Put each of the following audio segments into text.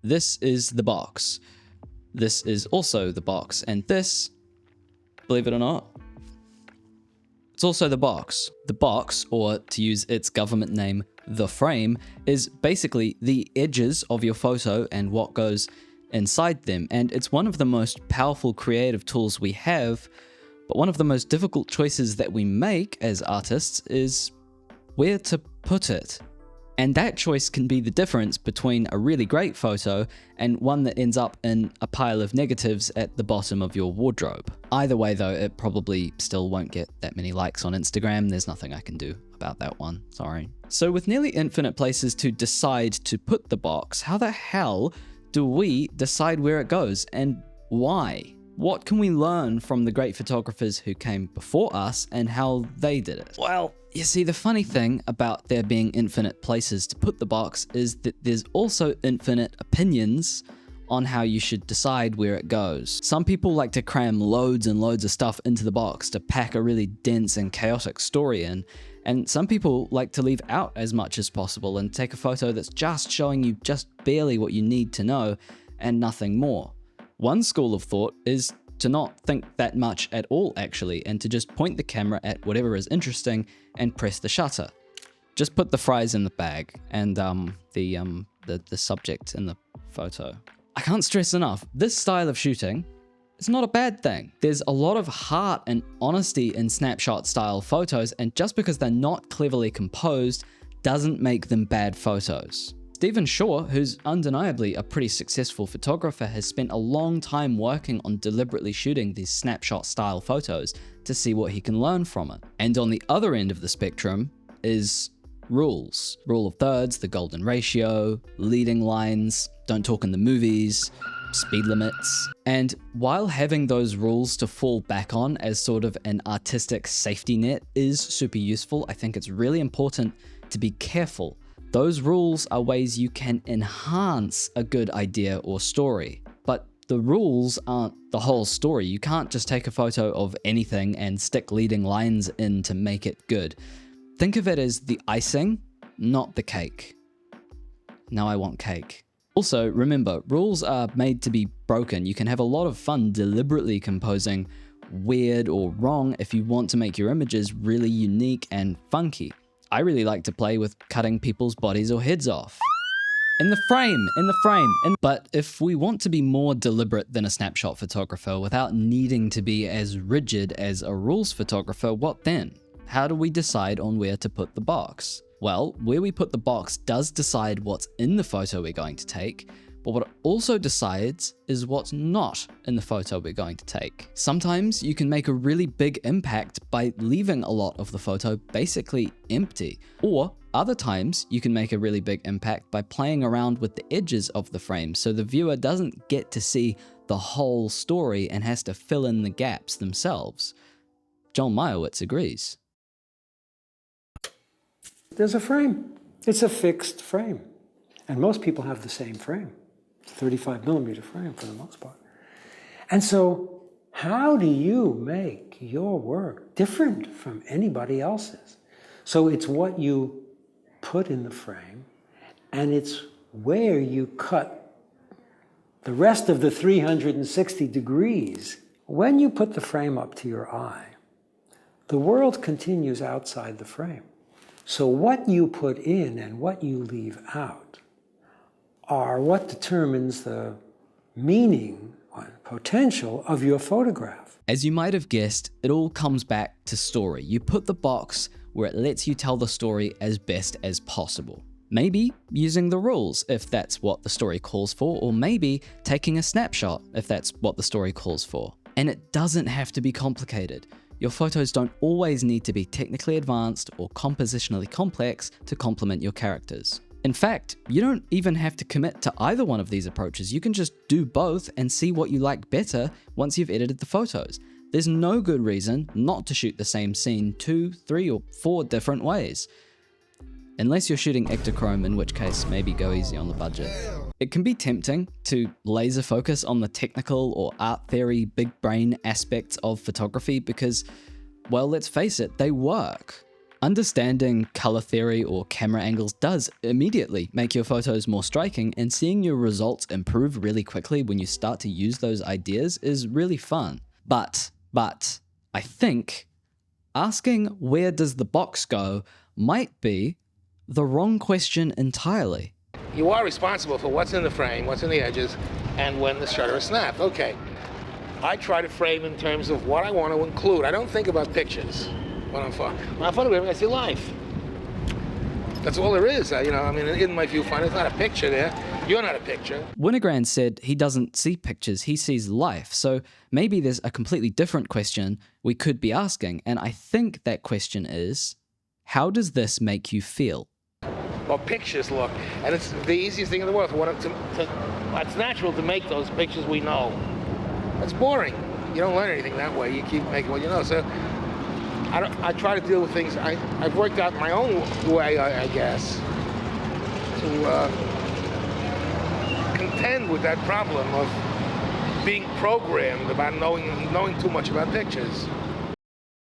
This is the box. This is also the box. And this, believe it or not, it's also the box. The box, or to use its government name, the frame, is basically the edges of your photo and what goes inside them. And it's one of the most powerful creative tools we have, but one of the most difficult choices that we make as artists is where to put it. And that choice can be the difference between a really great photo and one that ends up in a pile of negatives at the bottom of your wardrobe. Either way though, it probably still won't get that many likes on Instagram. There's nothing I can do about that one, sorry. So with nearly infinite places to decide to put the box, how the hell do we decide where it goes and why? What can we learn from the great photographers who came before us and how they did it? Well, you see, the funny thing about there being infinite places to put the box is that there's also infinite opinions on how you should decide where it goes. Some people like to cram loads and loads of stuff into the box to pack a really dense and chaotic story in, and some people like to leave out as much as possible and take a photo that's just showing you just barely what you need to know and nothing more. One school of thought is to not think that much at all actually, and to just point the camera at whatever is interesting and press the shutter. Just put the fries in the bag and the subject in the photo. I can't stress enough, this style of shooting is not a bad thing. There's a lot of heart and honesty in snapshot style photos, and just because they're not cleverly composed doesn't make them bad photos. Stephen Shaw, who's undeniably a pretty successful photographer, has spent a long time working on deliberately shooting these snapshot style photos to see what he can learn from it. And on the other end of the spectrum is rules. Rule of thirds, the golden ratio, leading lines, don't talk in the movies, speed limits. And while having those rules to fall back on as sort of an artistic safety net is super useful, I think it's really important to be careful. Those rules are ways you can enhance a good idea or story, but the rules aren't the whole story. You can't just take a photo of anything and stick leading lines in to make it good. Think of it as the icing, not the cake. Now I want cake. Also, remember, rules are made to be broken. You can have a lot of fun deliberately composing weird or wrong if you want to make your images really unique and funky. I really like to play with cutting people's bodies or heads off. In the frame. But if we want to be more deliberate than a snapshot photographer without needing to be as rigid as a rules photographer, what then? How do we decide on where to put the box? Well, where we put the box does decide what's in the photo we're going to take, but what it also decides is what's not in the photo we're going to take. Sometimes you can make a really big impact by leaving a lot of the photo basically empty, or other times you can make a really big impact by playing around with the edges of the frame so the viewer doesn't get to see the whole story and has to fill in the gaps themselves. John Meyerowitz agrees. There's a frame. It's a fixed frame. And most people have the same frame. 35mm frame for the most part. And so how do you make your work different from anybody else's? So it's what you put in the frame, and it's where you cut the rest of the 360 degrees. When you put the frame up to your eye, the world continues outside the frame. So what you put in and what you leave out are what determines the meaning or potential of your photograph. As you might have guessed, it all comes back to story. You put the box where it lets you tell the story as best as possible. Maybe using the rules if that's what the story calls for, or maybe taking a snapshot if that's what the story calls for. And it doesn't have to be complicated. Your photos don't always need to be technically advanced or compositionally complex to complement your characters. In fact, you don't even have to commit to either one of these approaches. You can just do both and see what you like better once you've edited the photos. There's no good reason not to shoot the same scene 2, 3, or 4 different ways. Unless you're shooting Ektachrome, in which case maybe go easy on the budget. It can be tempting to laser focus on the technical or art theory big brain aspects of photography because, well, let's face it, they work. Understanding color theory or camera angles does immediately make your photos more striking, and seeing your results improve really quickly when you start to use those ideas is really fun. But I think asking where does the box go might be the wrong question entirely. You are responsible for what's in the frame, what's in the edges, and when the shutter is snapped. Okay, I try to frame in terms of what I want to include. I don't think about pictures when I'm photographing. I see life. That's all there is. In my viewfinder, it's not a picture there. You're not a picture. Winogrand said he doesn't see pictures, he sees life. So maybe there's a completely different question we could be asking. And I think that question is, how does this make you feel? Well, pictures look, and it's the easiest thing in the world. It's natural to make those pictures we know. It's boring. You don't learn anything that way. You keep making what you know. So I try to deal with things. I've worked out my own way, I guess, to contend with that problem of being programmed about knowing too much about pictures.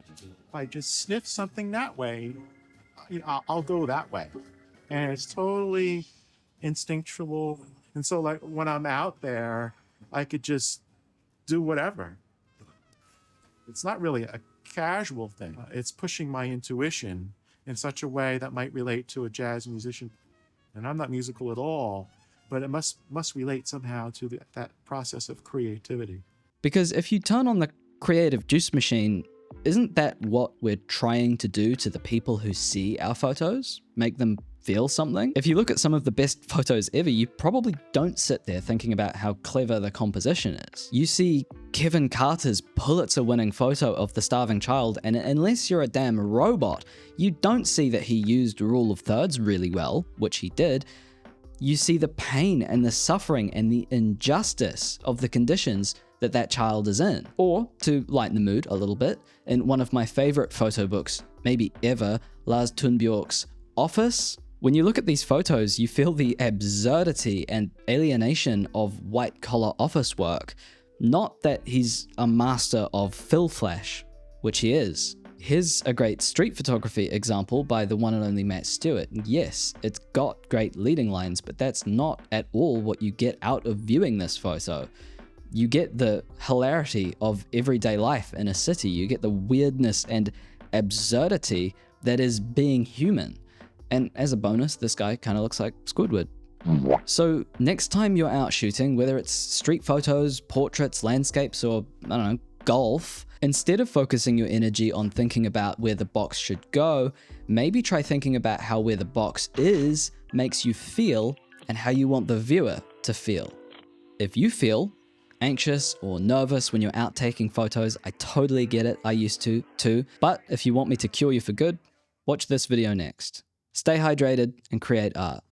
If I just sniff something that way, I'll go that way. And it's totally instinctual. And so like when I'm out there, I could just do whatever. It's not really a casual thing. It's pushing my intuition in such a way that might relate to a jazz musician. And I'm not musical at all, but it must relate somehow to that process of creativity. Because if you turn on the creative juice machine, isn't that what we're trying to do to the people who see our photos? Make them feel something? If you look at some of the best photos ever, you probably don't sit there thinking about how clever the composition is. You see Kevin Carter's Pulitzer-winning photo of the starving child, and unless you're a damn robot, you don't see that he used rule of thirds really well, which he did. You see the pain and the suffering and the injustice of the conditions that child is in. Or, to lighten the mood a little bit, in one of my favorite photo books, maybe ever, Lars Thunbjörk's Office, when you look at these photos, you feel the absurdity and alienation of white-collar office work. Not that he's a master of fill flash, which he is. Here's a great street photography example by the one and only Matt Stewart. Yes, it's got great leading lines, but that's not at all what you get out of viewing this photo. You get the hilarity of everyday life in a city. You get the weirdness and absurdity that is being human. And as a bonus, this guy kind of looks like Squidward. So next time you're out shooting, whether it's street photos, portraits, landscapes, or I don't know, golf, instead of focusing your energy on thinking about where the box should go, maybe try thinking about how where the box is makes you feel and how you want the viewer to feel. If you feel anxious or nervous when you're out taking photos, I totally get it. I used to too. But if you want me to cure you for good, watch this video next. Stay hydrated and create art.